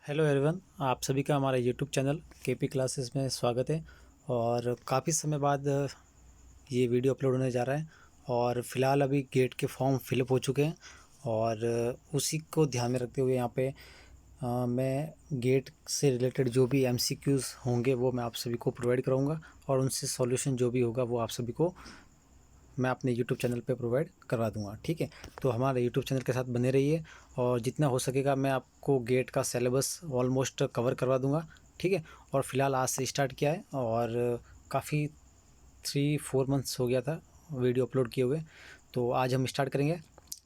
Hello everyone, आप सभी का हमारे यूट्यूब चैनल केपी क्लासेस में स्वागत है। और काफ़ी समय बाद ये वीडियो अपलोड होने जा रहा है। और फ़िलहाल अभी गेट के फॉर्म फिलअप हो चुके हैं और उसी को ध्यान में रखते हुए यहाँ पे मैं गेट से रिलेटेड जो भी एमसीक्यूज़ होंगे वो मैं आप सभी को प्रोवाइड कराऊंगा और उनसे सॉल्यूशन जो भी होगा वो आप सभी को मैं अपने यूट्यूब चैनल पे प्रोवाइड करवा दूंगा। ठीक है, तो हमारे यूट्यूब चैनल के साथ बने रहिए और जितना हो सकेगा मैं आपको गेट का सिलेबस ऑलमोस्ट कवर करवा दूंगा। ठीक है, और फिलहाल आज से स्टार्ट किया है और काफ़ी 3-4 मंथ्स हो गया था वीडियो अपलोड किए हुए। तो आज हम स्टार्ट करेंगे,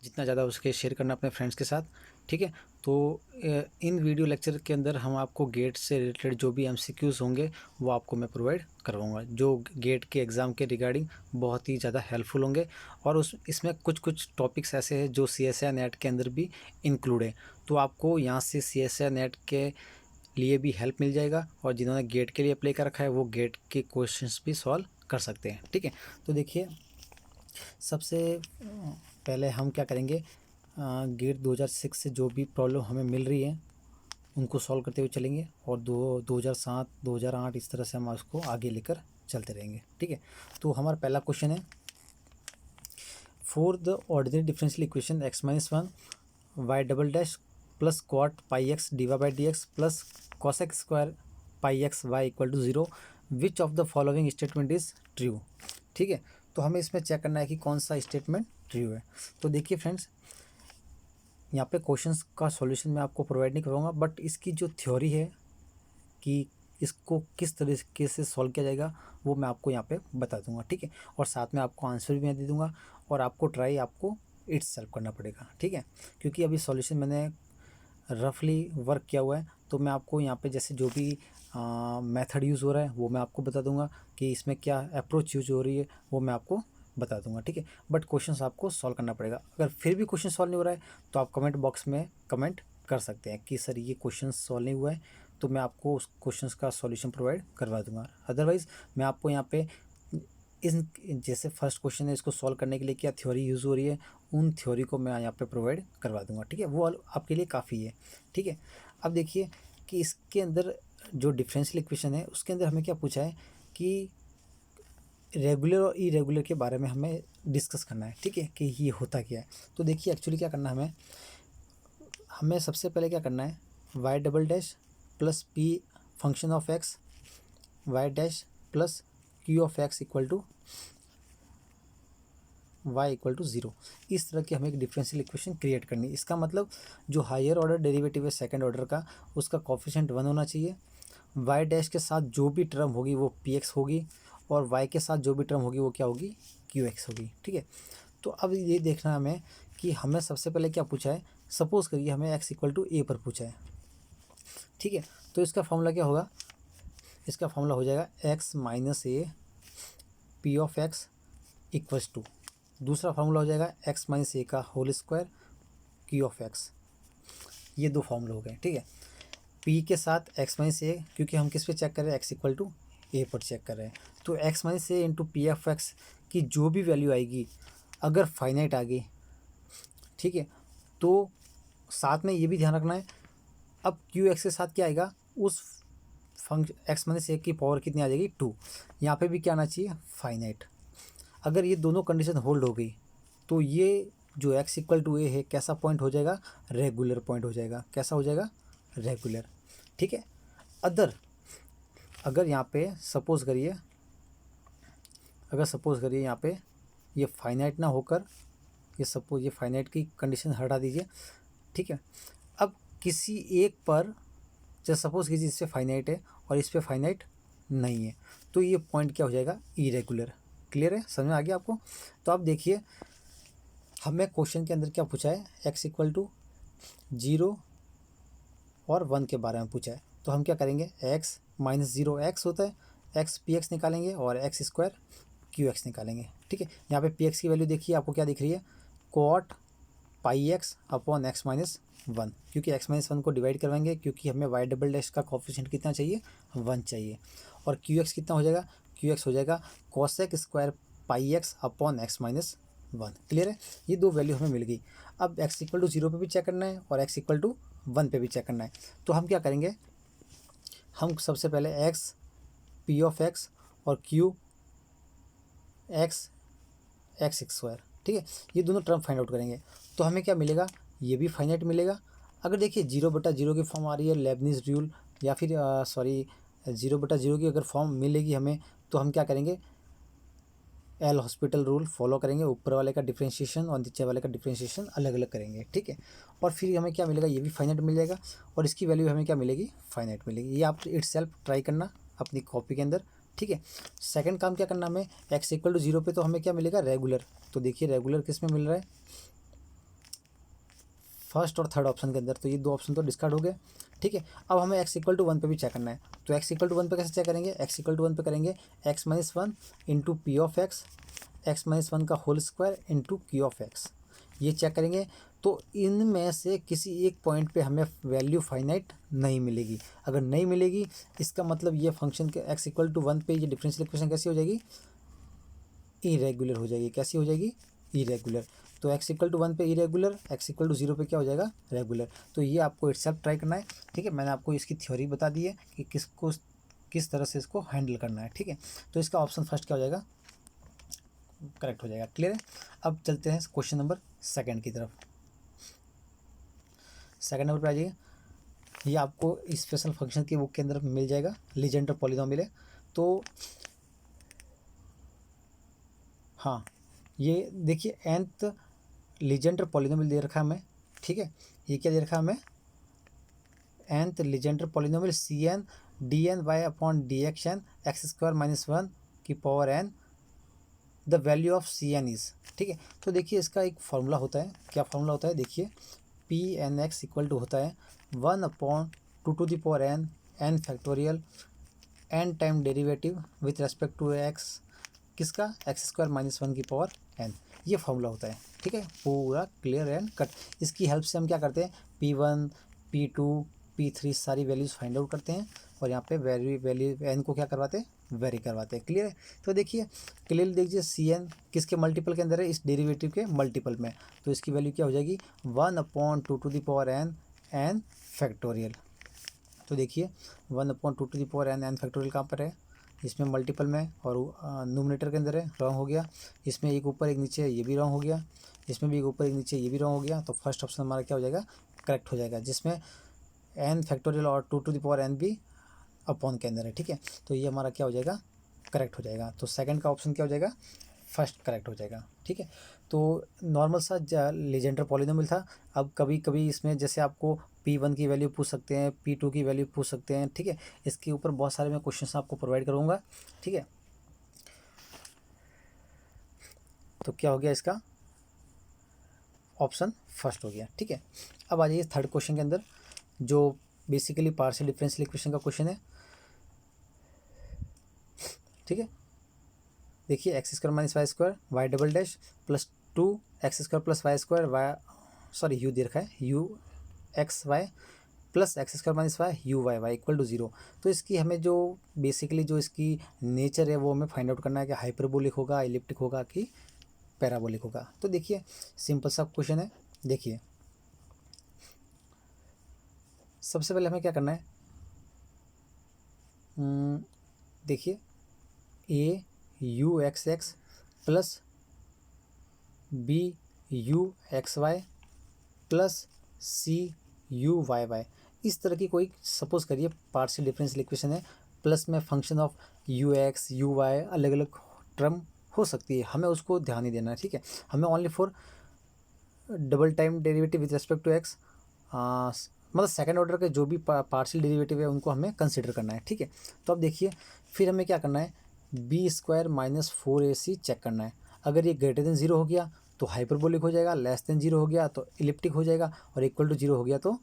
जितना ज़्यादा उसके शेयर करना अपने फ्रेंड्स के साथ। ठीक है, तो इन वीडियो लेक्चर के अंदर हम आपको गेट से रिलेटेड जो भी एमसीक्यूज़ होंगे वो आपको मैं प्रोवाइड करवाऊंगा, जो गेट के एग्ज़ाम के रिगार्डिंग बहुत ही ज़्यादा हेल्पफुल होंगे। और इसमें कुछ कुछ टॉपिक्स ऐसे हैं जो CSIR नेट के अंदर भी इंक्लूड है, तो आपको यहाँ से CSIR नेट के लिए भी हेल्प मिल जाएगा और जिन्होंने गेट के लिए अप्लाई कर रखा है वो गेट के क्वेश्चंस भी सॉल्व कर सकते हैं। ठीक है, तो देखिए सबसे पहले हम क्या करेंगे, गेट 2006 से जो भी प्रॉब्लम हमें मिल रही है उनको सॉल्व करते हुए चलेंगे और 2007 2008 इस तरह से हम उसको आगे लेकर चलते रहेंगे। ठीक है, तो हमारा पहला क्वेश्चन है, for the ordinary differential equation x-1 y double dash plus cot pi X D Y by D X plus cosec square pi X Y equal to 0, which of the following statement is true. ठीक है, तो हमें इसमें check करना है कि कौन सा स्टेटमेंट ट्रू है। तो देखिए फ्रेंड्स, यहाँ पे क्वेश्चंस का सॉल्यूशन मैं आपको प्रोवाइड नहीं करूँगा, बट इसकी जो थ्योरी है कि इसको किस तरीके से सॉल्व किया जाएगा वो मैं आपको यहाँ पे बता दूंगा। ठीक है, और साथ में आपको आंसर भी मैं दे दूंगा और आपको ट्राई आपको इट्सेल्फ करना पड़ेगा। ठीक है, क्योंकि अभी सॉल्यूशन मैंने रफली वर्क किया हुआ है, तो मैं आपको यहाँ पे जैसे जो भी मेथड यूज़ हो रहा है वो मैं आपको बता दूंगा कि इसमें क्या अप्रोच यूज हो रही है वो मैं आपको बता दूंगा। ठीक है, बट क्वेश्चंस आपको सॉल्व करना पड़ेगा। अगर फिर भी क्वेश्चन सॉल्व नहीं हो रहा है तो आप कमेंट बॉक्स में कमेंट कर सकते हैं कि सर ये क्वेश्चन सॉल्व नहीं हुआ है, तो मैं आपको उस क्वेश्चंस का सॉल्यूशन प्रोवाइड करवा दूंगा। अदरवाइज़ मैं आपको यहाँ पे इस जैसे फर्स्ट क्वेश्चन है इसको सॉल्व करने के लिए क्या थ्योरी यूज़ हो रही है उन थ्योरी को मैं यहाँ पे प्रोवाइड करवा दूंगा। ठीक है, वो आपके लिए काफ़ी है। ठीक है, अब देखिए कि इसके अंदर जो डिफरेंशियल इक्वेशन है उसके अंदर हमें क्या पूछा है कि रेगुलर और इरेगुलर के बारे में हमें डिस्कस करना है। ठीक है, कि ये होता क्या है। तो देखिए एक्चुअली क्या करना है, हमें सबसे पहले क्या करना है, Y double dash plus P function of X Y dash plus Q of X equal to y equal to 0, इस तरह की हमें एक डिफरेंशियल इक्वेशन क्रिएट करनी है। इसका मतलब जो हायर ऑर्डर डेरिवेटिव है सेकंड ऑर्डर का, उसका कोफिशिएंट 1 होना चाहिए। y डैश के साथ जो भी टर्म होगी वो px होगी और y के साथ जो भी टर्म होगी वो क्या होगी, qx होगी। ठीक है, तो अब ये देखना है हमें कि हमें सबसे पहले क्या पूछा है। सपोज़ करिए हमें x इक्वल टू ए पर पूछा है। ठीक है, तो इसका फॉर्मूला क्या होगा, इसका फॉर्मूला हो जाएगा x minus A P of X equals to, दूसरा फार्मूला हो जाएगा x माइनस ए का whole square Q of X. ये दो फार्मूला हो गए। ठीक है, p के साथ x माइनस ए, क्योंकि हम किस पे चेक कर रहे हैं, x इक्वल टू ए पर चेक कर रहे हैं, तो x minus A into P of x की जो भी वैल्यू आएगी अगर फाइनाइट आ गई, ठीक है, तो साथ में ये भी ध्यान रखना है, अब क्यू एक्स के साथ क्या आएगा, उस फंक्शन एक्स माइनस ए की पावर कितनी आ जाएगी 2, यहाँ पे भी क्या आना चाहिए, फाइनाइट। अगर ये दोनों कंडीशन होल्ड हो गई तो ये जो x इक्वल टू ए है कैसा पॉइंट हो जाएगा, रेगुलर पॉइंट हो जाएगा। कैसा हो जाएगा, रेगुलर। ठीक है, अगर यहाँ पे सपोज़ करिए, यहाँ पे ये फाइनाइट ना होकर ये फाइनाइट की कंडीशन हटा दीजिए। ठीक है, अब किसी एक पर जैसे सपोज़ कीजिए इस पर फाइनाइट है और इस पर फाइनाइट नहीं है, तो ये पॉइंट क्या हो जाएगा, इरेगुलर। क्लियर है, समझ में आ गया आपको। तो आप देखिए हमें क्वेश्चन के अंदर क्या पूछा है, x इक्वल टू 0 और 1 के बारे में पूछा है, तो हम क्या करेंगे, x माइनस 0 एक्स होता है, x पी एक्स निकालेंगे और एक्स स्क्वायर क्यू एक्स निकालेंगे। ठीक है, यहाँ पे पी एक्स की वैल्यू देखिए आपको क्या दिख रही है, cot pi X upon X minus 1, क्योंकि एक्स माइनस 1 को डिवाइड करवाएंगे क्योंकि हमें वाई डबल डैश का कोफिशिएंट कितना चाहिए, 1 चाहिए। और क्यू एक्स कितना हो जाएगा, क्यू एक्स हो जाएगा cosec square pi X upon X minus 1। Clear है, ये दो वैल्यू हमें मिल गई। अब x इक्वल टू 0 पर भी चेक करना है और x इक्वल टू 1 पे भी चेक करना है। तो हम क्या करेंगे, हम सबसे पहले एक्स पी ऑफ एक्स और क्यू एक्स एक्स स्क्वायर, ठीक है, ये दोनों टर्म फाइंड आउट करेंगे। तो हमें क्या मिलेगा, ये भी फाइनाइट मिलेगा। अगर देखिए 0/0 की फॉर्म आ रही है लेबनिज रूल, या फिर 0/0 की अगर फॉर्म मिलेगी हमें, तो हम क्या करेंगे, एल हॉस्पिटल रूल फॉलो करेंगे, ऊपर वाले का डिफ्रेंशिएशन और नीचे वाले का डिफ्रेंशिएशन अलग अलग करेंगे, ठीक है। और फिर हमें क्या मिलेगा, ये भी फाइनाइट मिल जाएगा और इसकी वैल्यू हमें क्या मिलेगी, फाइनाइट मिलेगी। ये आप इटसेल्फ ट्राई करना अपनी कॉपी के अंदर, ठीक है। सेकंड काम क्या करना हमें, x = 0 पे तो हमें क्या मिलेगा, रेगुलर। तो देखिए रेगुलर किस में मिल रहा है, फर्स्ट और थर्ड ऑप्शन के अंदर, तो ये दो ऑप्शन तो डिस्कार्ड हो गए, ठीक है। अब हमें x = 1 पे भी चेक करना है। तो x = 1 पे कैसे चेक करेंगे, x = 1 पे करेंगे x - 1 into P of X, x - 1 का whole square into Q of X, ये चेक करेंगे। तो इनमें से किसी एक पॉइंट पे हमें वैल्यू फाइनाइट नहीं मिलेगी। अगर नहीं मिलेगी, इसका मतलब ये फंक्शन के x = 1 पे ये डिफरेंशियल इक्वेशन कैसी हो जाएगी, इरेगुलर हो जाएगी। कैसी हो जाएगी, इरेगुलर। तो x = 1 पे इरेगुलर, x = 0 पे क्या हो जाएगा, रेगुलर। तो ये आपको इटसेल्फ ट्राई करना है, ठीक है। मैंने आपको इसकी थ्योरी बता दी है कि किस तरह से इसको हैंडल करना है, ठीक है। तो इसका ऑप्शन फर्स्ट क्या हो जाएगा, करेक्ट हो जाएगा। क्लियर है। अब चलते हैं क्वेश्चन नंबर सेकंड की तरफ। सेकंड नंबर पे आ जाइए। ये आपको स्पेशल फंक्शन की बुक के अंदर मिल जाएगा, लीजेंडर पॉलीनोमियल है। तो हाँ, ये देखिए nth लीजेंडर पॉलीनोमियल दे रखा है हमें, ठीक है। ये क्या दे रखा है हमें, nth Legender polynomial cn dny/dxn x² - 1 की power n, the value of cn is, ठीक है। तो देखिए इसका एक फार्मूला होता है, क्या फार्मूला होता है, देखिए Pnx = होता है 1/2n n factorial n time derivative with respect to x, किसका, x² - 1 की पावर n। ये फार्मूला होता है, ठीक है, पूरा क्लियर एंड कट। इसकी हेल्प से हम क्या करते हैं, P1 P2 P3 सारी वैल्यूज़ फाइंड आउट करते हैं और यहाँ पे वैल्यू n को क्या करवाते हैं, वेरी करवाते हैं। क्लियर है। तो देखिए क्लियर देखिए cn किसके मल्टीपल के अंदर है, इस डेरिवेटिव के मल्टीपल में। तो इसकी वैल्यू क्या हो जाएगी, 1/2n n फैक्टोरियल। तो देखिए 1/2n n फैक्टोरियल कहाँ पर है, इसमें मल्टीपल में और नोमिनेटर के अंदर है, रॉन्ग हो गया। इसमें एक ऊपर एक नीचे है, ये भी रॉन्ग हो गया। इसमें भी एक ऊपर एक नीचे, ये भी रॉन्ग हो गया। तो फर्स्ट ऑप्शन हमारा क्या हो जाएगा, करेक्ट हो जाएगा, जिसमें n फैक्टोरियल और 2n भी अपॉन के अंदर है, ठीक है। तो ये हमारा क्या हो जाएगा, करेक्ट हो जाएगा। तो सेकंड का ऑप्शन क्या हो जाएगा, फर्स्ट करेक्ट हो जाएगा, ठीक है। तो नॉर्मल सा लीजेंडर पॉलीनोमियल था। अब कभी कभी इसमें जैसे आपको P1 की वैल्यू पूछ सकते हैं, P2 की वैल्यू पूछ सकते हैं, ठीक है। इसके ऊपर बहुत सारे मैं क्वेश्चन आपको प्रोवाइड करूँगा, ठीक है। तो क्या हो गया, इसका ऑप्शन फर्स्ट हो गया, ठीक है। अब आ जाइए थर्ड क्वेश्चन के अंदर, जो बेसिकली पार्शियल डिफरेंशियल इक्वेशन का क्वेश्चन है, ठीक है। देखिए x² - y² y" plus 2x² + y² y, sorry u दे रखा है, u x y plus x² - y u y y = 0। तो इसकी हमें जो बेसिकली जो इसकी नेचर है वो हमें फाइंड आउट करना है कि हाइपरबोलिक होगा, इलिप्टिक होगा कि पैराबोलिक होगा। तो देखिए सिंपल सा क्वेश्चन है। देखिए सबसे पहले हमें क्या करना है, देखिए a u x x plus b u x y plus c u y y, इस तरह की कोई सपोज करिए पार्शियल डिफरेंशियल इक्वेशन है। प्लस में function of u x u y अलग अलग टर्म हो सकती है, हमें उसको ध्यान नहीं देना है, ठीक है। हमें only for double time derivative with respect to X, मतलब सेकंड ऑर्डर के जो भी पार्शियल डेरिवेटिव है उनको हमें कंसिडर करना है, ठीक है। तो अब देखिए फिर हमें क्या करना है, b² - 4ac चेक करना है। अगर ये ग्रेटर देन 0 हो गया तो हाइपरबोलिक हो जाएगा, लेस देन 0 हो गया तो इलिप्टिक हो जाएगा, और इक्वल टू 0 हो गया तो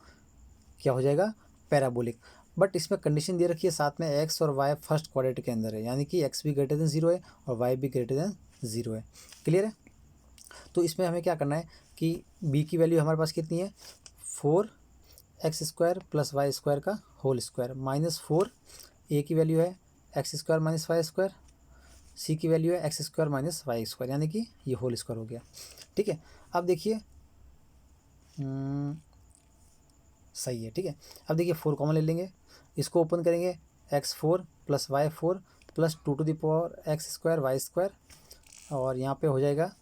क्या हो जाएगा, पैराबोलिक। बट इसमें कंडीशन दे रखी है साथ में x और y फर्स्ट क्वाड्रेंट के अंदर है, यानी कि x भी ग्रेटर देन 0 है और y भी ग्रेटर देन 0 है। क्लियर है। तो इसमें हमें क्या करना है कि b की वैल्यू हमारे पास कितनी है, 4x² + y² का होल स्क्वायर माइनस 4, a की वैल्यू है x² - y², c की वैल्यू है x² - y², यानी कि ये होल स्क्वायर हो गया, ठीक है। अब देखिए सही है, ठीक है। अब देखिए 4 कॉमन ले लेंगे, इसको ओपन करेंगे, x4 plus y4 plus 2 to the power X square Y square, और यहाँ पे हो जाएगा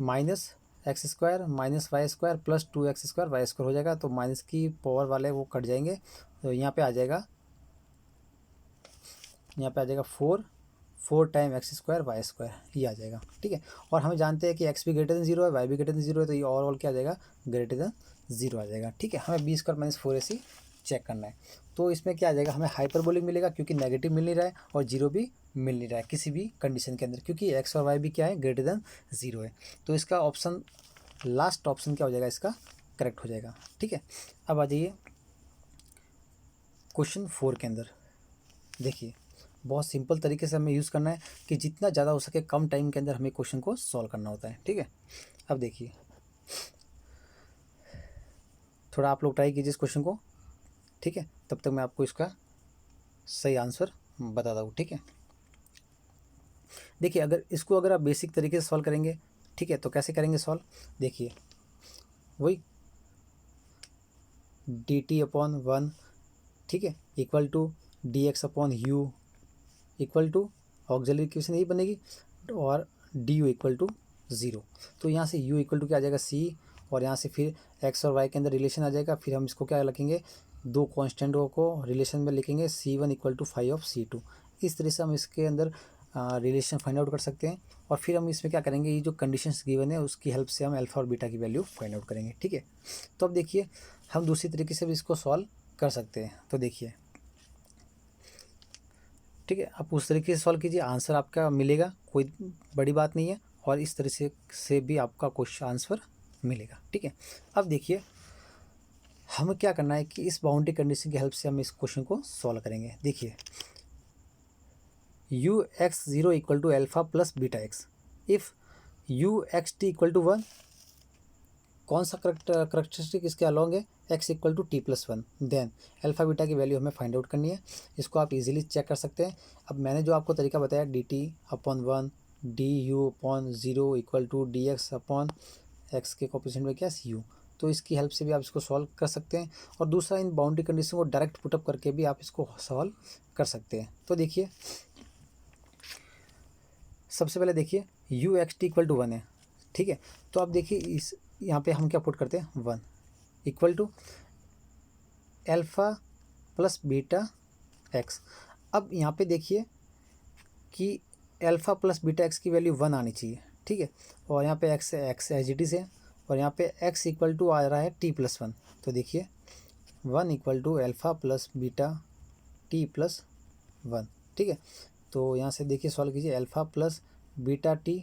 minus X square minus Y square plus 2x square Y square हो जाएगा। तो माइनस की पावर वाले वो कट जाएंगे, तो यहाँ पे आ जाएगा 4 time X square Y square, ये आ जाएगा, ठीक है। और हमें जानते हैं कि एक्स भी ग्रेटर देन 0 है, वाई भी ग्रेटर देन 0 है, तो ये ओवरऑल क्या आ जाएगा, ग्रेटर देन 0 आ जाएगा, ठीक है। हमें B square minus 4ac check करना है, तो इसमें क्या आ जाएगा, हमें हाइपरबोलिक मिलेगा क्योंकि नेगेटिव मिल नहीं रहा है और 0 भी मिल नहीं रहा है किसी भी कंडीशन के अंदर, क्योंकि एक्स और वाई भी क्या है, ग्रेटर देन 0 है। तो इसका ऑप्शन, लास्ट ऑप्शन क्या हो जाएगा, इसका करेक्ट हो जाएगा, ठीक है। अब आ जाइए क्वेश्चन 4 के अंदर। देखिए बहुत सिंपल तरीके से हमें यूज़ करना है कि जितना ज़्यादा हो सके कम टाइम के अंदर हमें क्वेश्चन को सॉल्व करना होता है, ठीक है। अब देखिए थोड़ा आप लोग ट्राई कीजिए इस क्वेश्चन को, ठीक है, तब तक मैं आपको इसका सही आंसर बताता हूँ, ठीक है। देखिए अगर आप बेसिक तरीके से सॉल्व करेंगे, ठीक है, तो कैसे करेंगे सॉल्व, देखिए वही dt/1, ठीक है, equal to dx/u equal to auxiliary equation यही बनेगी, और du इक्वल टू 0। तो यहाँ से u इक्वल टू क्या आ जाएगा, c, और यहाँ से फिर x और y के अंदर रिलेशन आ जाएगा। फिर हम इसको क्या लिखेंगे, दो कांस्टेंटों को रिलेशन में लिखेंगे, c1 equal to 5 of c2। इस तरह से हम इसके अंदर रिलेशन फाइंड आउट कर सकते हैं। और फिर हम इसमें क्या करेंगे, ये जो कंडीशंस गिवन है उसकी हेल्प से हम अल्फा और बीटा की वैल्यू फाइंड आउट करेंगे, ठीक है। तो अब देखिए हम दूसरी तरीके से भी इसको सॉल्व कर सकते हैं। तो देखिए ठीक है, आप उस तरीके से सॉल्व कीजिए, आंसर आपका मिलेगा, कोई बड़ी बात नहीं है, और इस तरह से भी आपका क्वेश्चन आंसर मिलेगा, ठीक है। अब देखिए हमें क्या करना है कि इस बाउंड्री कंडीशन की हेल्प से हम इस क्वेश्चन को सॉल्व करेंगे। देखिए u(x0) equal to alpha plus beta X, if u(xt) equal to 1, कौन सा करेक्टरिस्टिक इसके अलॉन्ग है, x equal to t+1, then alpha beta की वैल्यू हमें फाइंड आउट करनी है। इसको आप इजीली चेक कर सकते हैं। अब मैंने जो आपको तरीका बताया dt/1 du/0 equal to dx/x के कोएफिशिएंट में क्या u, तो इसकी हेल्प से भी आप इसको सॉल्व कर सकते हैं। और दूसरा, इन बाउंड्री कंडीशन को डायरेक्ट पुटअप करके भी आप इसको सॉल्व कर सकते हैं। तो देखिए सबसे पहले देखिए u(xt) इक्वल टू 1 है, ठीक है। तो आप देखिए इस यहाँ पे हम क्या पुट करते हैं, 1 equal to alpha plus beta X. अब यहाँ पे देखिए कि अल्फ़ा प्लस बीटा एक्स की वैल्यू 1 आनी चाहिए, ठीक है। और यहाँ पे एक्स एज इट इज़ है, और यहाँ पे एक्स इक्वल टू आ रहा है t+1। तो देखिए 1 equal to alpha plus beta t+1, ठीक है। तो यहाँ से देखिए सॉल्व कीजिए, alpha plus beta T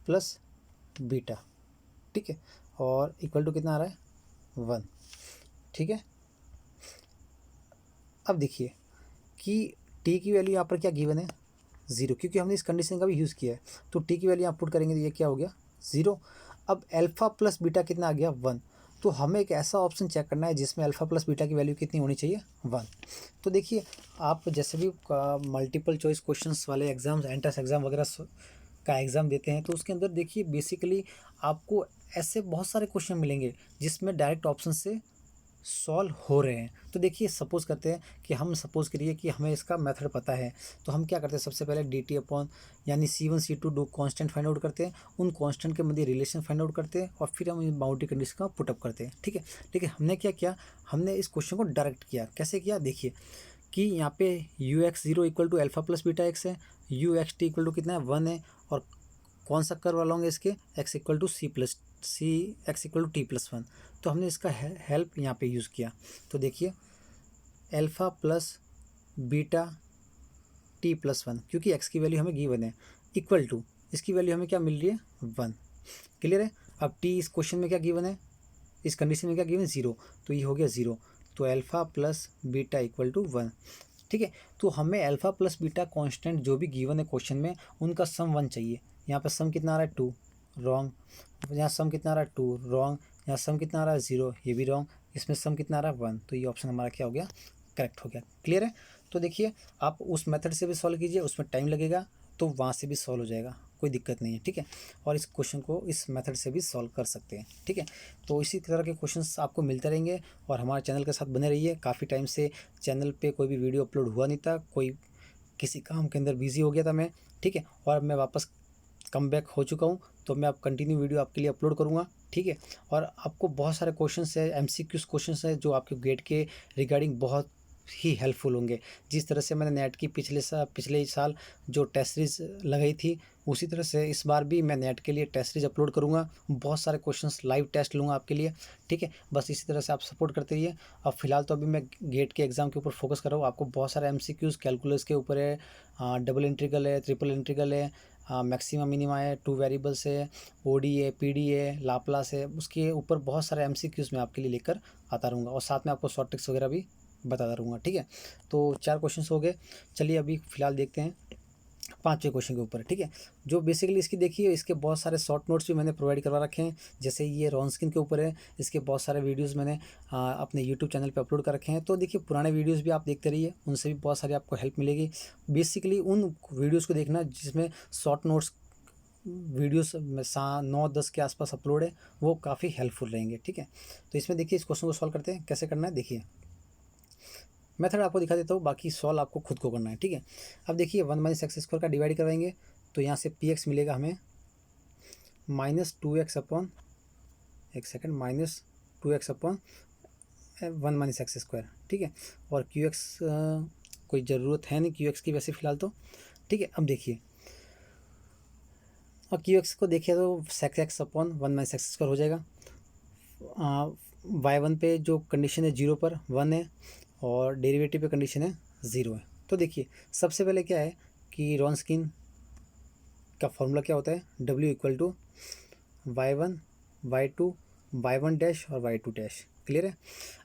plus beta, ठीक है, और इक्वल टू कितना आ रहा है, 1, ठीक है। अब देखिए कि t की वैल्यू यहाँ पर क्या गिवन है, 0, क्योंकि हमने इस कंडीशन का भी यूज़ किया है। तो t की वैल्यू यहाँ पुट करेंगे तो ये क्या हो गया, 0। अब अल्फ़ा प्लस बीटा कितना आ गया, 1। तो हमें एक ऐसा ऑप्शन चेक करना है जिसमें अल्फ़ा प्लस बीटा की वैल्यू कितनी होनी चाहिए, 1। तो देखिए आप जैसे भी मल्टीपल चॉइस क्वेश्चंस वाले एग्ज़ाम्स, एंट्रेंस एग्ज़ाम वगैरह का एग्ज़ाम देते हैं, तो उसके अंदर देखिए बेसिकली आपको ऐसे बहुत सारे क्वेश्चन मिलेंगे जिसमें डायरेक्ट ऑप्शन से सॉल्व हो रहे हैं। तो देखिए सपोज़ करते हैं कि हम सपोज़ करिए कि हमें इसका मेथड पता है, तो हम क्या करते हैं, सबसे पहले dt/ यानी c1 c2 दो कांस्टेंट फाइंड आउट करते हैं, उन कांस्टेंट के मध्य रिलेशन फाइंड आउट करते हैं, और फिर हम बाउंड्री कंडीशन का पुटअप करते हैं, ठीक है। ठीक है, हमने क्या किया, हमने इस क्वेश्चन को डायरेक्ट किया। कैसे किया, देखिए कि यहाँ पे u(x0) equal to alpha plus beta X है, u(xt) इक्वल टू कितना है, 1 है, और कौन सा कर्व अलॉन्ग है इसके, x equal to x equal to t+1। तो हमने इसका हेल्प यहाँ पे यूज़ किया। तो देखिए अल्फ़ा प्लस बीटा t+1, क्योंकि x की वैल्यू हमें गिवन है, इक्वल टू इसकी वैल्यू हमें क्या मिल रही है, 1, क्लियर है। अब t इस क्वेश्चन में क्या गिवन है, इस कंडीशन में क्या गिवन, 0, तो ये हो गया 0। तो alpha plus beta equal to 1, ठीक है। तो हमें अल्फ़ा प्लस बीटा कांस्टेंट जो भी गिवन है क्वेश्चन में उनका सम 1 चाहिए। यहाँ पर सम कितना आ रहा है, 2, रॉन्ग। यहाँ सम कितना आ रहा है, 2, रॉन्ग। यहाँ सम कितना आ रहा है, 0, ये भी रॉन्ग। इसमें सम कितना आ रहा है, 1, तो ये ऑप्शन हमारा क्या हो गया, करेक्ट हो गया, क्लियर है। तो देखिए आप उस मेथड से भी सॉल्व कीजिए, उसमें टाइम लगेगा, तो वहाँ से भी सॉल्व हो जाएगा, कोई दिक्कत नहीं है, ठीक है। और इस क्वेश्चन को इस मेथड से भी सॉल्व कर सकते हैं, ठीक है। तो इसी तरह के क्वेश्चंस आपको मिलते रहेंगे और हमारे चैनल के साथ बने रहिए। काफ़ी टाइम से चैनल पे कोई भी वीडियो अपलोड हुआ नहीं था, कोई किसी काम के अंदर बिजी हो गया था मैं, ठीक है। और मैं वापस कम बैक हो चुका हूँ, तो मैं अब कंटिन्यू वीडियो आपके लिए अपलोड करूँगा, ठीक है। और आपको बहुत सारे क्वेश्चंस है, MCQs क्वेश्चंस है जो आपके गेट के रिगार्डिंग बहुत ही हेल्पफुल होंगे। जिस तरह से मैंने नेट की पिछले साल जो टेस्ट सीरीज लगाई थी, उसी तरह से इस बार भी मैं नेट के लिए टेस्ट सीरीज अपलोड करूँगा। बहुत सारे क्वेश्चंस लाइव टेस्ट लूँगा आपके लिए, ठीक है। बस इसी तरह से आप सपोर्ट करते रहिए। अब फिलहाल तो अभी मैं गेट के एग्ज़ाम के ऊपर फोकस कर रहा हूँ। आपको बहुत सारे MCQs कैलकुलस के ऊपर है, डबल इंटीग्रल है, ट्रिपल इंटीग्रल है, मैक्सिमा मिनिमा है, 2 वेरिएबल्स है, OD है, PD है, लाप्लास है, उसके ऊपर बहुत सारे MCQs मैं आपके लिए लेकर आता रहूँगा और साथ में आपको शॉर्ट ट्रिक्स वगैरह भी बताता रहूँगा, ठीक है। तो 4 क्वेश्चंस हो गए। चलिए अभी फ़िलहाल देखते हैं 5वें क्वेश्चन के ऊपर, ठीक है। जो बेसिकली इसकी देखिए, इसके बहुत सारे शॉर्ट नोट्स भी मैंने प्रोवाइड करवा रखे हैं। जैसे ये रॉन्स्किन के ऊपर है, इसके बहुत सारे वीडियोस मैंने अपने यूट्यूब चैनल पे अपलोड कर रखे हैं। तो देखिए पुराने वीडियोस भी आप देखते रहिए, उनसे भी बहुत सारी आपको हेल्प मिलेगी। बेसिकली उन वीडियोज़ को देखना जिसमें शॉर्ट नोट्स वीडियोस में 9-10 के आसपास अपलोड है, वो काफ़ी हेल्पफुल रहेंगे, ठीक है। तो इसमें देखिए इस क्वेश्चन को सॉल्व करते हैं, कैसे करना है देखिए। मेथड आपको दिखा देता हूँ, बाकी सॉल्व आपको खुद को करना है, ठीक है। अब देखिए 1 - x² का डिवाइड करवाएंगे तो यहाँ से px मिलेगा हमें -2x अपॉन, एक सेकेंड, -2x अपॉन 1 - x², ठीक है। और qx कोई ज़रूरत है नहीं qx की वैसे फ़िलहाल तो, ठीक है। अब देखिए, और qx को देखिए तो sec x अपॉन 1 - x² हो जाएगा। y1 पे जो कंडीशन है 0 पर 1 है और डेरिवेटिव पे कंडीशन है 0 है। तो देखिए सबसे पहले क्या है कि रॉन्स्किन का फॉर्मूला क्या होता है, W = y1 y2 y1 dash और y2 डैश, क्लियर है।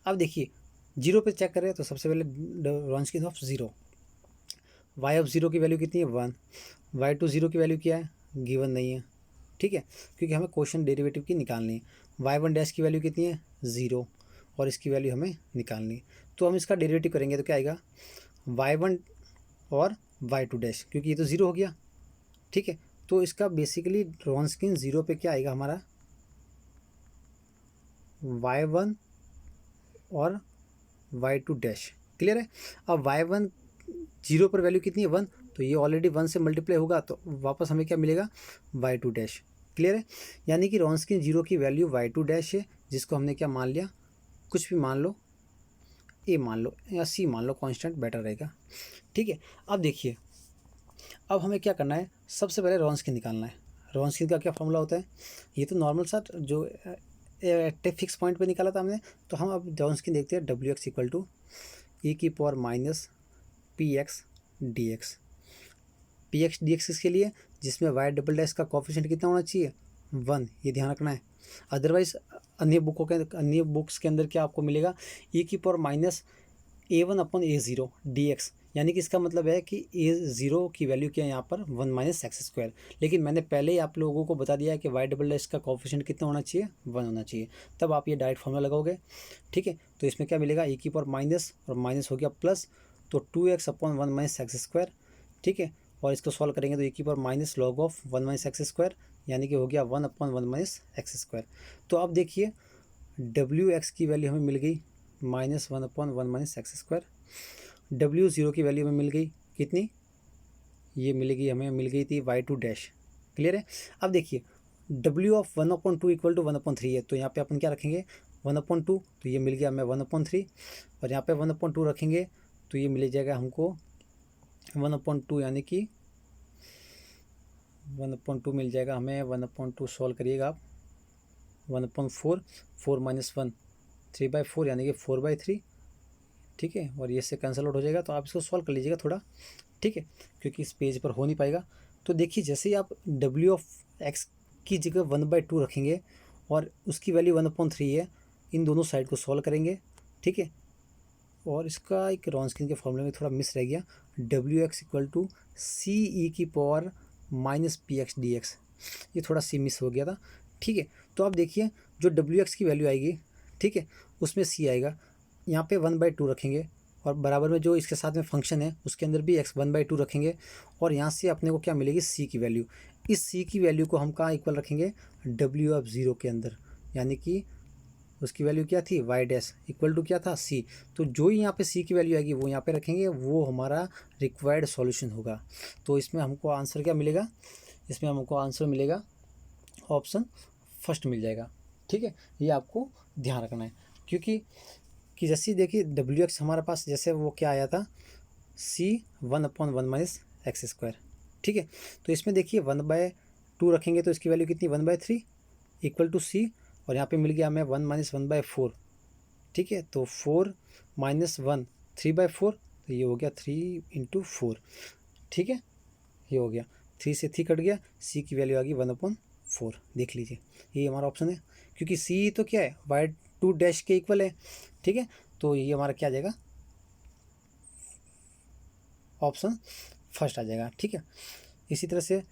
अब देखिए 0 पे चेक करें तो सबसे पहले रॉन्स्किन ऑफ 0, y ऑफ 0 की वैल्यू कितनी है 1, y2 0 की वैल्यू क्या है गिवन नहीं है, ठीक है, क्योंकि हमें क्वेश्चन डेरिवेटिव की निकालनी है। y1 डैश की वैल्यू कितनी है 0 और इसकी वैल्यू हमें निकालनी है। तो हम इसका डेरिवेटिव करेंगे तो क्या आएगा y1 और y2 डैश, क्योंकि ये तो 0 हो गया, ठीक है। तो इसका बेसिकली रॉन्स्किन 0 पे क्या आएगा हमारा y1 और y2 डैश, क्लियर है। अब y1 0 पर वैल्यू कितनी है 1, तो ये ऑलरेडी 1 से मल्टीप्लाई होगा तो वापस हमें क्या मिलेगा y2 डैश, क्लियर है। यानी कि रॉन्स्किन 0 की वैल्यू y2 डैश है, जिसको हमने क्या मान लिया, कुछ भी मान लो, A मान लो या C मान लो, कांस्टेंट बेटर रहेगा, ठीक है। अब देखिए, अब हमें क्या करना है, सबसे पहले रॉन्स्किन निकालना है। रॉन्स्किन का क्या फॉर्मूला होता है, ये तो नॉर्मल सा जो एट फिक्स पॉइंट पे निकाला था हमने, तो हम अब रॉन्स्किन देखते हैं। WX = e⁻−px dx। px dx किसके लिए, जिसमें y डबल डैश का कोफिशिएंट कितना होना चाहिए 1, ये ध्यान रखना है। अदरवाइज अन्य बुक्स के अंदर क्या आपको मिलेगा e⁻−a1 अपॉन a0 dx, यानी कि इसका मतलब है कि a0 की वैल्यू क्या है यहाँ पर 1 - x²। लेकिन मैंने पहले ही आप लोगों को बता दिया है कि y डबल डैश का कोफिशिएंट कितना होना चाहिए 1 होना चाहिए, तब आप ये डायरेक्ट फॉर्मूला लगाओगे, ठीक है। तो इसमें क्या मिलेगा e⁻- और माइनस हो गया प्लस, तो 2x अपॉन 1 - x², ठीक है। और इसको सॉल्व करेंगे तो e⁻log ऑफ 1 - x², यानी कि हो गया 1 अपॉन 1 - x²। तो अब देखिए WX की वैल्यू हमें मिल गई -1 अपॉन 1 - x²। W0 की वैल्यू हमें मिल गई कितनी, ये मिलेगी हमें, मिल गई थी y2 डैश, क्लियर है। अब देखिए W ऑफ 1/2 = 1/3 है, तो यहाँ पे अपन क्या रखेंगे 1/2, तो ये मिल गया हमें 1/3, और यहाँ पे 1/2 रखेंगे तो ये मिल जाएगा हमको 1/2, यानी कि 1/2 मिल जाएगा हमें। 1/2 सॉल्व करिएगा आप, 1/4, 4 - 1 3/4, यानी कि 4/3, ठीक है। और ये से कैंसिल आउट हो जाएगा, तो आप इसको सॉल्व कर लीजिएगा थोड़ा, ठीक है, क्योंकि इस पेज पर हो नहीं पाएगा। तो देखिए जैसे ही आप W ऑफ x की जगह 1/2 रखेंगे और उसकी वैल्यू 1/3 है, इन दोनों साइड को सॉल्व करेंगे, ठीक है। और इसका एक रॉन्स्किन के फॉर्मूले में थोड़ा मिस रह गया, WX = ce⁻−px dx, ये थोड़ा सी मिस हो गया था, ठीक है। तो आप देखिए जो WX की वैल्यू आएगी, ठीक है, उसमें C आएगा, यहाँ पे 1/2 रखेंगे और बराबर में जो इसके साथ में फंक्शन है उसके अंदर भी x 1/2 रखेंगे, और यहाँ से अपने को क्या मिलेगी C की वैल्यू। इस सी की वैल्यू को हम कहाँ इक्वल रखेंगे, डब्ल्यू ऑफ ज़ीरो के अंदर, यानी कि उसकी वैल्यू क्या थी, वाई डैश इक्वल टू क्या था, सी। तो जो ही यहाँ पे सी की वैल्यू आएगी वो यहाँ पे रखेंगे, वो हमारा रिक्वायर्ड सॉल्यूशन होगा। तो इसमें हमको आंसर क्या मिलेगा, इसमें हमको आंसर मिलेगा ऑप्शन फर्स्ट मिल जाएगा। ठीक है, ये आपको ध्यान रखना है, क्योंकि जैसे देखिए डब्ल्यू एक्स हमारे पास जैसे वो क्या आया था, सी 1/1 माइनस एक्स स्क्वायर। ठीक है, तो इसमें देखिए 1/2 रखेंगे तो इसकी वैल्यू कितनी, 1/3 इक्वल टू सी, और यहाँ पे मिल गया हमें 1 माइनस 1/4। ठीक है, तो 4 माइनस 1 3/4, तो ये हो गया 3 इंटू 4। ठीक है, ये हो गया 3 से 3 कट गया, सी की वैल्यू आ गई 1/4। देख लीजिए ये हमारा ऑप्शन है, क्योंकि सी तो क्या है, y2 डैश के इक्वल है। ठीक है, तो ये हमारा क्या आ जाएगा, ऑप्शन फर्स्ट आ जाएगा। ठीक है, इसी तरह से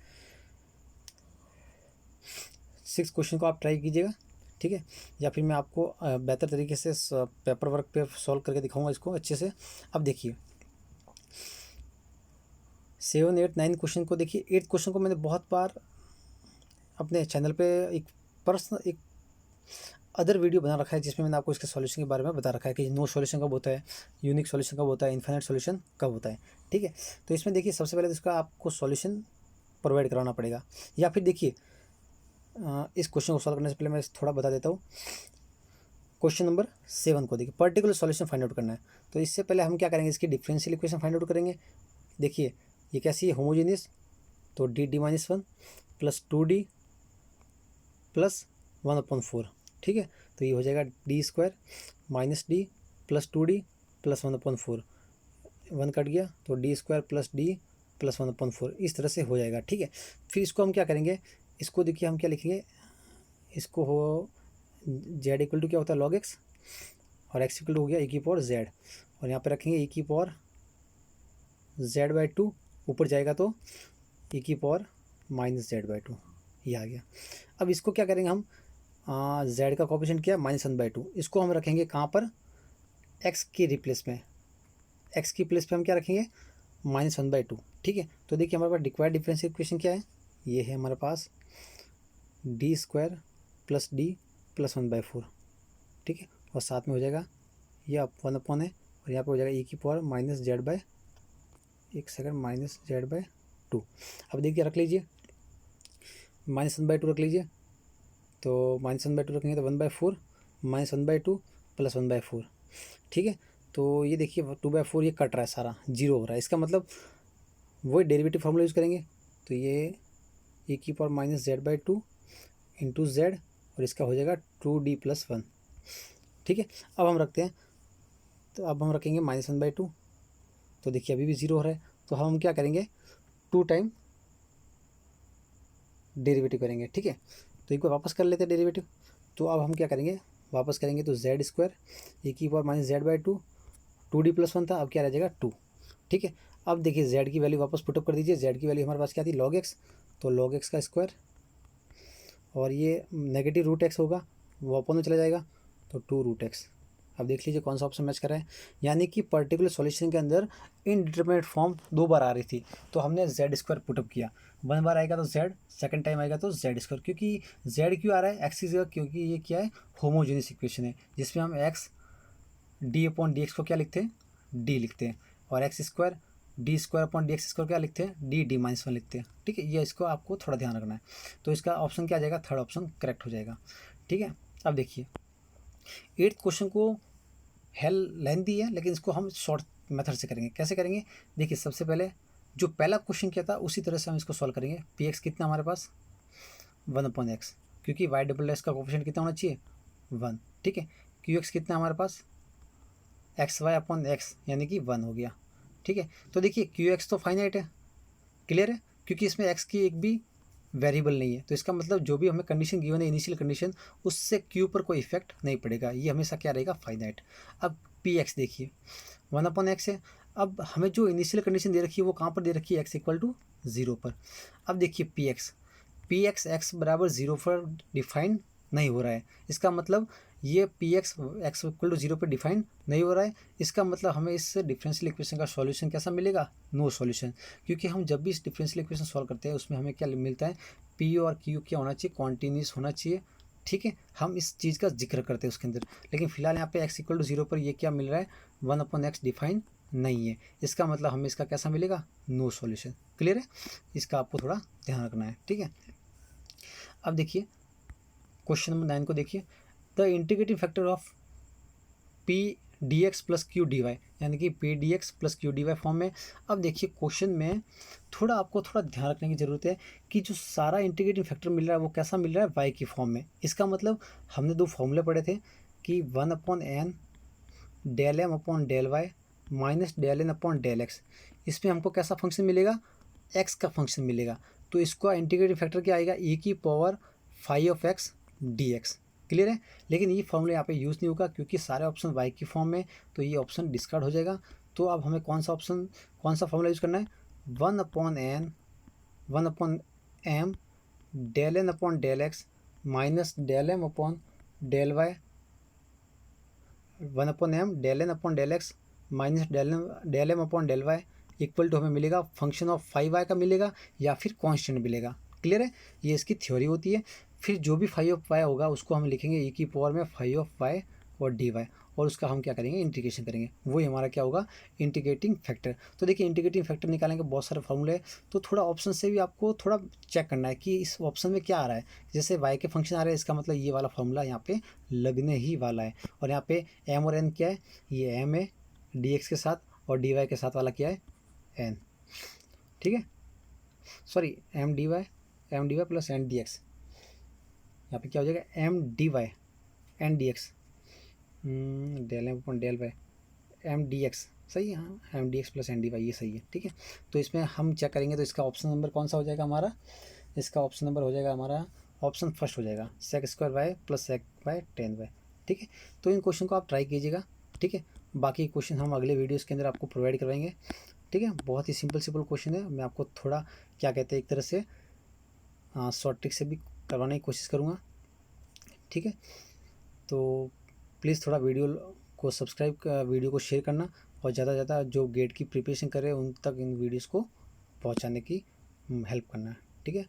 6 क्वेश्चन को आप ट्राई कीजिएगा। ठीक है, या फिर मैं आपको बेहतर तरीके से पेपर वर्क पे सॉल्व करके दिखाऊंगा इसको अच्छे से। अब देखिए 7, 8, 9 क्वेश्चन को देखिए। 8 क्वेश्चन को मैंने बहुत बार अपने चैनल पे एक अदर वीडियो बना रखा है, जिसमें मैंने आपको इसके सॉल्यूशन के बारे में बता रखा है कि नो सॉल्यूशन कब होता है, यूनिक सॉल्यूशन कब होता है, इन्फिनिट सॉल्यूशन कब होता है। ठीक है, तो इसमें देखिए सबसे पहले तो इसका आपको सॉल्यूशन प्रोवाइड कराना पड़ेगा, या फिर देखिए इस क्वेश्चन को सॉल्व करने से पहले मैं थोड़ा बता देता हूँ। क्वेश्चन नंबर 7 को देखिए, पर्टिकुलर सॉल्यूशन फाइंड आउट करना है। तो इससे पहले हम क्या करेंगे, इसकी डिफरेंशियल इक्वेशन फाइंड आउट करेंगे। देखिए ये कैसी है, होमोजीनियस, तो डी-1 प्लस 2d प्लस 1/4। ठीक है, तो ये हो जाएगा d² minus D plus 2d plus 1/4, 1 cut गया तो d² प्लस डी प्लस 1/4, इस तरह से हो जाएगा। ठीक है, फिर इसको हम क्या करेंगे, इसको देखिए हम क्या लिखेंगे, इसको हो z इक्वल टू क्या होता है, log x, और x इक्वल टू हो गया e⁻z, और यहाँ पे रखेंगे e⁻z/2, ऊपर जाएगा तो e⁻−z/2, ये आ गया। अब इसको क्या करेंगे हम, z का कोएफिशिएंट क्या है, -1/2, इसको हम रखेंगे कहाँ पर, x की रिप्लेस में, x की प्लेस पे हम क्या रखेंगे, -1/2। ठीक है, तो देखिए हमारे पास रिक्वायर्ड डिफरेंशियल इक्वेशन क्या है, ये है हमारे पास d² प्लस डी प्लस 1/4। ठीक है, और साथ में हो जाएगा ये 1 है, और यहाँ पे हो जाएगा -z/2। अब देखिए रख लीजिए -1/2 रख लीजिए, तो -1/2 रखेंगे तो 1/4 -1/2 प्लस 1/4। ठीक है, तो ये देखिए 2/4 ये कट रहा है, सारा जीरो हो रहा है, इसका मतलब वही डेरिवेटिव फॉर्मूला यूज़ करेंगे। तो ये e⁻−z/2 इंटू z, और इसका हो जाएगा 2d + 1। ठीक है, अब हम रखते हैं, तो अब हम रखेंगे -1/2, तो देखिए अभी भी जीरो हो रहा है, तो हम क्या करेंगे, 2 टाइम डेरिवेटिव करेंगे। ठीक है, तो एक बार वापस कर लेते हैं डेरिवेटिव, तो अब हम क्या करेंगे, वापस करेंगे तो z² e⁻−z/2, 2d + 1 था, अब क्या रह जाएगा 2। ठीक है, अब देखिए z की वैल्यू वापस पुटअप कर दीजिए, z की वैल्यू हमारे पास क्या थी, log x, तो log x का स्क्वायर, और ये नेगेटिव रूट x होगा, वो अपन में चला जाएगा, तो 2√x। अब देख लीजिए कौन सा ऑप्शन मैच कर रहा है, यानी कि पर्टिकुलर सॉल्यूशन के अंदर इनडिटरमिनेट फॉर्म 2 बार आ रही थी, तो हमने z² पुटअप किया, 1 बार आएगा तो z, सेकंड टाइम आएगा तो z², क्योंकि z क्यों आ रहा है, x की जगह, क्योंकि ये क्या है, होमोजेनियस इक्वेशन है, जिसमें हम x d/dx को क्या लिखते हैं, d लिखते हैं, और x² d²/dx² क्या लिखते हैं, d-1 लिखते हैं। ठीक है, ये इसको आपको थोड़ा ध्यान रखना है, तो इसका ऑप्शन क्या आ जाएगा, थर्ड ऑप्शन करेक्ट हो जाएगा। ठीक है, अब देखिए 8th क्वेश्चन को लेंथी है, लेकिन इसको हम शॉर्ट मेथड से करेंगे। कैसे करेंगे, देखिए सबसे पहले जो पहला क्वेश्चन किया था उसी तरह से हम इसको सॉल्व करेंगे। px कितना हमारे पास 1/x, क्योंकि y डबल का कोएफिशिएंट कितना होना चाहिए 1। ठीक है, qx कितना हमारे पास xy/x, यानी कि 1 हो गया। ठीक है, तो देखिए qx तो फाइनाइट है, क्लियर है, क्योंकि इसमें x की एक भी वेरिएबल नहीं है, तो इसका मतलब जो भी हमें कंडीशन गिवन है, इनिशियल कंडीशन, उससे q पर कोई इफेक्ट नहीं पड़ेगा, ये हमेशा क्या रहेगा, फाइनाइट। अब px देखिए 1/x है, अब हमें जो इनिशियल कंडीशन दे रखी है वो कहाँ पर दे रखी है, x = 0 पर। अब देखिए px x = 0 पर डिफाइन नहीं हो रहा है, इसका मतलब ये P X X equal to 0 पर डिफाइन नहीं हो रहा है, इसका मतलब हमें इस डिफरेंशियल इक्वेशन का सॉल्यूशन कैसा मिलेगा, नो सॉल्यूशन। क्योंकि हम जब भी इस डिफरेंशियल इक्वेशन सॉल्व करते हैं उसमें हमें क्या मिलता है, पी और क्यू क्या होना चाहिए, कॉन्टीन्यूस होना चाहिए, ठीक है। हम इस चीज़ का जिक्र करते हैं उसके अंदर, लेकिन फिलहाल यहाँ पे एक्स इक्वल टू 0 पर ये क्या मिल रहा है, 1/x डिफाइन नहीं है, इसका मतलब हमें इसका कैसा मिलेगा, नो सॉल्यूशन। क्लियर है, इसका आपको थोड़ा ध्यान रखना है, ठीक है। अब देखिए क्वेश्चन नंबर 9 को देखिए, the integrating factor of P D X plus Q D Y, यानी कि P D X plus Q D Y form में। अब देखिए क्वेश्चन में थोड़ा आपको थोड़ा ध्यान रखने की ज़रूरत है कि जो सारा इंटीग्रेटिंग फैक्टर मिल रहा है वो कैसा मिल रहा है, वाई की फॉर्म में। इसका मतलब हमने दो फॉर्मूले पढ़े थे कि 1/n del M upon del Y minus del N upon del X, इसमें हमको कैसा फंक्शन मिलेगा, एक्स का फंक्शन मिलेगा। तो इसका इंटीग्रेटिंग फैक्टर क्या आएगा, e की पावर 5 डी एक्स। क्लियर है, लेकिन ये फॉर्मूला यहाँ पे यूज़ नहीं होगा क्योंकि सारे ऑप्शन y की फॉर्म में, तो ये ऑप्शन डिस्कार्ड हो जाएगा। तो अब हमें कौन सा फॉर्मूला यूज़ करना है, 1/m del N upon del X minus del M upon del Y, 1/m del N upon del X minus del M upon del Y equal to हमें मिलेगा फंक्शन ऑफ 5y का मिलेगा या फिर constant मिलेगा। Clear है, ये इसकी थ्योरी होती है। फिर जो भी 5/y होगा उसको हम लिखेंगे e की पावर में 5/y और dy, और उसका हम क्या करेंगे, इंटीग्रेशन करेंगे, वही हमारा क्या होगा, इंटीग्रेटिंग फैक्टर। तो देखिए इंटीग्रेटिंग फैक्टर निकालेंगे, बहुत सारे फॉर्मूले हैं, तो थोड़ा ऑप्शन से भी आपको थोड़ा चेक करना है कि इस ऑप्शन में क्या आ रहा है। जैसे y के फंक्शन आ रहे हैं, इसका मतलब ये वाला फॉर्मूला यहाँ पे लगने ही वाला है। और यहाँ पे m और n क्या है, ये m है dx के साथ, और dy के साथ वाला क्या है, n, ठीक है, sorry M D Y plus N D X, यहाँ पे क्या हो जाएगा, M D Y N D X, del M upon del Y M D X, सही है, हाँ M D X plus N D Y, ये सही है, ठीक है। तो इसमें हम चेक करेंगे, तो इसका ऑप्शन नंबर कौन सा हो जाएगा हमारा, इसका ऑप्शन नंबर हो जाएगा हमारा, ऑप्शन फर्स्ट हो जाएगा, sec square Y plus sec Y tan Y, ठीक है। तो इन क्वेश्चन को आप ट्राई कीजिएगा, ठीक है। बाकी क्वेश्चन हम अगले वीडियोस के अंदर आपको प्रोवाइड करवाएंगे, ठीक है। बहुत ही सिंपल क्वेश्चन है, मैं आपको थोड़ा क्या कहते हैं, एक तरह से शॉर्ट ट्रिक से भी करवाने की कोशिश करूँगा, ठीक है। तो प्लीज़ थोड़ा वीडियो को सब्सक्राइब, वीडियो को शेयर करना, और ज़्यादा से ज़्यादा जो गेट की प्रिपरेशन कर रहे हैं उन तक इन वीडियोज़ को पहुँचाने की हेल्प करना है, ठीक है।